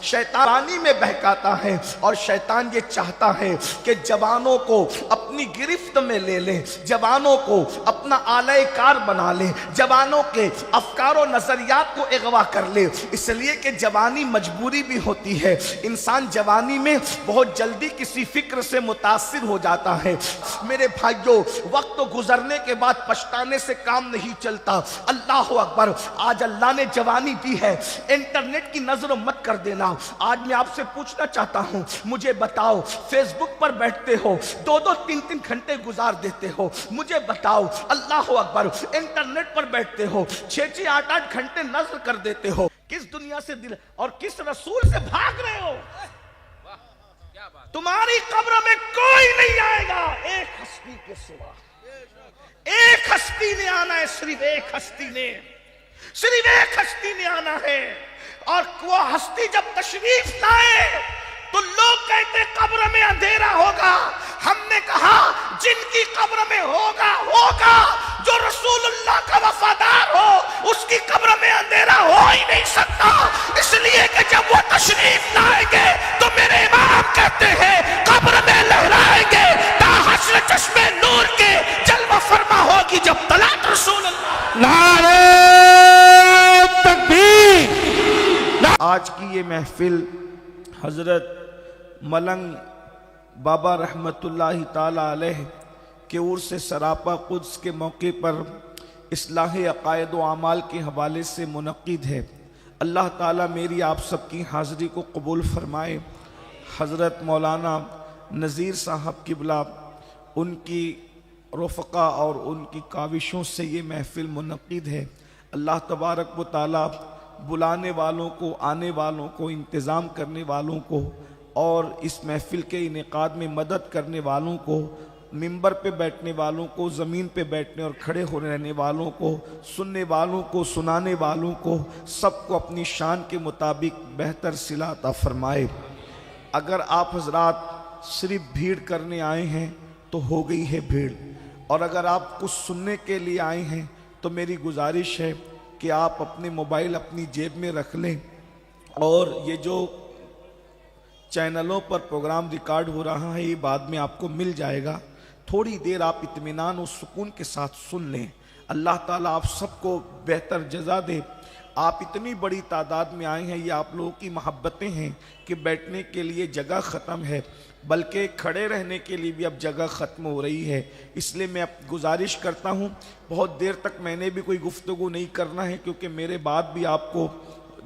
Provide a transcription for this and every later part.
شیطانی میں بہکاتا ہے، اور شیطان یہ چاہتا ہے کہ جوانوں کو اپنی گرفت میں لے لے، جوانوں کو اپنا آلۂ کار بنا لے، جوانوں کے افکار و نظریات کو اغوا کر لے، اس لیے کہ جوانی مجبوری بھی ہوتی ہے۔ انسان جوانی میں بہت جلدی کسی فکر سے متاثر ہو جاتا ہے۔ میرے بھائیوں، وقت گزرنے کے بعد پچھتانے سے کام نہیں چلتا۔ اللہ اکبر، آج اللہ نے جوانی دی ہے، انٹرنیٹ کی نظر مت کر دینا۔ آج میں آپ سے پوچھنا چاہتا ہوں، مجھے بتاؤ، فیس بک پر بیٹھتے ہو، 2-3 گھنٹے گزار دیتے ہو، مجھے بتاؤ، اللہ اکبر، انٹرنیٹ پر بیٹھتے ہو، 6-8 گھنٹے نظر کر دیتے ہو، کس دنیا سے دل اور کس رسول سے بھاگ رہے ہو؟ تمہاری قبر میں کوئی نہیں آئے گا ایک ہستی کے سوا۔ ایک ہستی نے آنا ہے، صرف ایک ہستی نے، صرف ایک ہستی نے آنا ہے، اور وہ ہستی جب تشریف لائے تو لوگ کہتے قبر میں اندھیرا ہوگا۔ ہم نے کہا جن کی قبر میں ہوگا ہوگا، جو رسول اللہ کا وفادار ہو اس کی قبر میں اندھیرا ہو ہی نہیں سکتا، اس لیے کہ جب وہ تشریف لائیں گے تو میرے امام کہتے ہیں قبر میں لہرائیں گے تا حشر چشم نور کے، جلوہ فرما ہوگی جب طلعت رسول اللہ۔ نعرہ تکبیر۔ آج کی یہ محفل حضرت ملنگ بابا رحمت اللہ تعالی علیہ کے عرس سراپا قدس کے موقع پر اصلاح عقائد و اعمال کے حوالے سے منعقد ہے۔ اللہ تعالیٰ میری آپ سب کی حاضری کو قبول فرمائے۔ حضرت مولانا نذیر صاحب قبلہ، ان کی رفقا اور ان کی کاوشوں سے یہ محفل منعقد ہے۔ اللہ تبارک و تعالیٰ بلانے والوں کو، آنے والوں کو، انتظام کرنے والوں کو، اور اس محفل کے انعقاد میں مدد کرنے والوں کو، منبر پہ بیٹھنے والوں کو، زمین پہ بیٹھنے اور کھڑے ہو رہنے والوں کو، سننے والوں کو، سنانے والوں کو، سب کو اپنی شان کے مطابق بہتر صلہ عطا فرمائے۔ اگر آپ حضرات صرف بھیڑ کرنے آئے ہیں تو ہو گئی ہے بھیڑ، اور اگر آپ کچھ سننے کے لیے آئے ہیں تو میری گزارش ہے کہ آپ اپنے موبائل اپنی جیب میں رکھ لیں، اور یہ جو چینلوں پر پروگرام ریکارڈ ہو رہا ہے یہ بعد میں آپ کو مل جائے گا۔ تھوڑی دیر آپ اطمینان و سکون کے ساتھ سن لیں۔ اللہ تعالیٰ آپ سب کو بہتر جزا دے۔ آپ اتنی بڑی تعداد میں آئے ہیں، یہ آپ لوگوں کی محبتیں ہیں کہ بیٹھنے کے لیے جگہ ختم ہے، بلکہ کھڑے رہنے کے لیے بھی اب جگہ ختم ہو رہی ہے۔ اس لیے میں اب گزارش کرتا ہوں، بہت دیر تک میں نے بھی کوئی گفتگو نہیں کرنا ہے، کیونکہ میرے بعد بھی آپ کو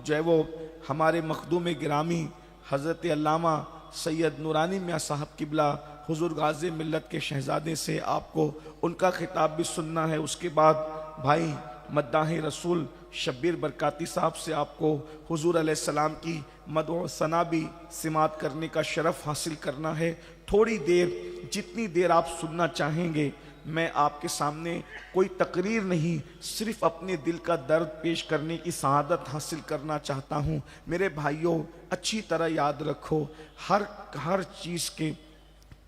جو ہے وہ ہمارے مخدوم گرامی حضرت علامہ سید نورانی میاں صاحب قبلہ حضور غازی ملت کے شہزادے سے آپ کو ان کا خطاب بھی سننا ہے۔ اس کے بعد بھائی مداح رسول شبیر برکاتی صاحب سے آپ کو حضور علیہ السلام کی مدح و ثنا بھی سماعت کرنے کا شرف حاصل کرنا ہے۔ تھوڑی دیر، جتنی دیر آپ سننا چاہیں گے، میں آپ کے سامنے کوئی تقریر نہیں، صرف اپنے دل کا درد پیش کرنے کی سعادت حاصل کرنا چاہتا ہوں۔ میرے بھائیوں، اچھی طرح یاد رکھو، ہر چیز کے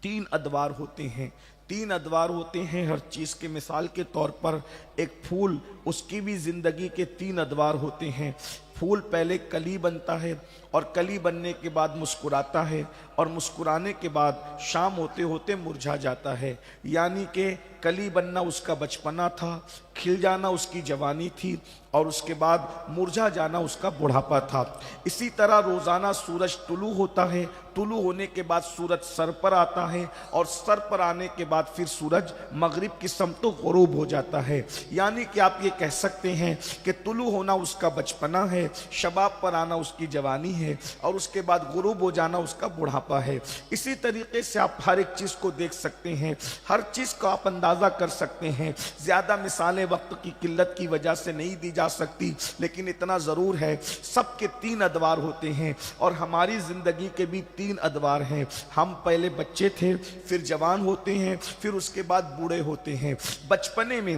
3 ادوار ہوتے ہیں، 3 ادوار ہوتے ہیں ہر چیز کے۔ مثال کے طور پر ایک پھول، اس کی بھی زندگی کے 3 ادوار ہوتے ہیں۔ پھول پہلے کلی بنتا ہے، اور کلی بننے کے بعد مسکراتا ہے، اور مسکرانے کے بعد شام ہوتے ہوتے مرجھا جاتا ہے۔ یعنی کہ کلی بننا اس کا بچپنا تھا، کھل جانا اس کی جوانی تھی، اور اس کے بعد مرجھا جانا اس کا بڑھاپا تھا۔ اسی طرح روزانہ سورج طلوع ہوتا ہے، طلوع ہونے کے بعد سورج سر پر آتا ہے، اور سر پر آنے کے بعد پھر سورج مغرب کی سمت غروب ہو جاتا ہے۔ یعنی کہ آپ یہ کہہ سکتے ہیں کہ طلوع ہونا اس کا بچپنا ہے، شباب پر آنا اس کی جوانی ہے، اور اس کے بعد غروب ہو جانا اس کا بڑھاپا ہے۔ اسی طریقے سے آپ ہر ایک چیز کو دیکھ سکتے ہیں، ہر چیز کو آپ اندازہ کر سکتے ہیں۔ زیادہ مثالیں وقت کی قلت کی وجہ سے نہیں دی جا سکتی، لیکن اتنا ضرور ہے، سب کے 3 ادوار ہوتے ہیں، اور ہماری زندگی کے بھی 3 ادوار ہیں۔ ہم پہلے بچے تھے، پھر جوان ہوتے ہیں، پھر اس کے بعد بوڑھے ہوتے ہیں۔ بچپنے میں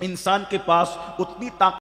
انسان کے پاس اتنی طاقت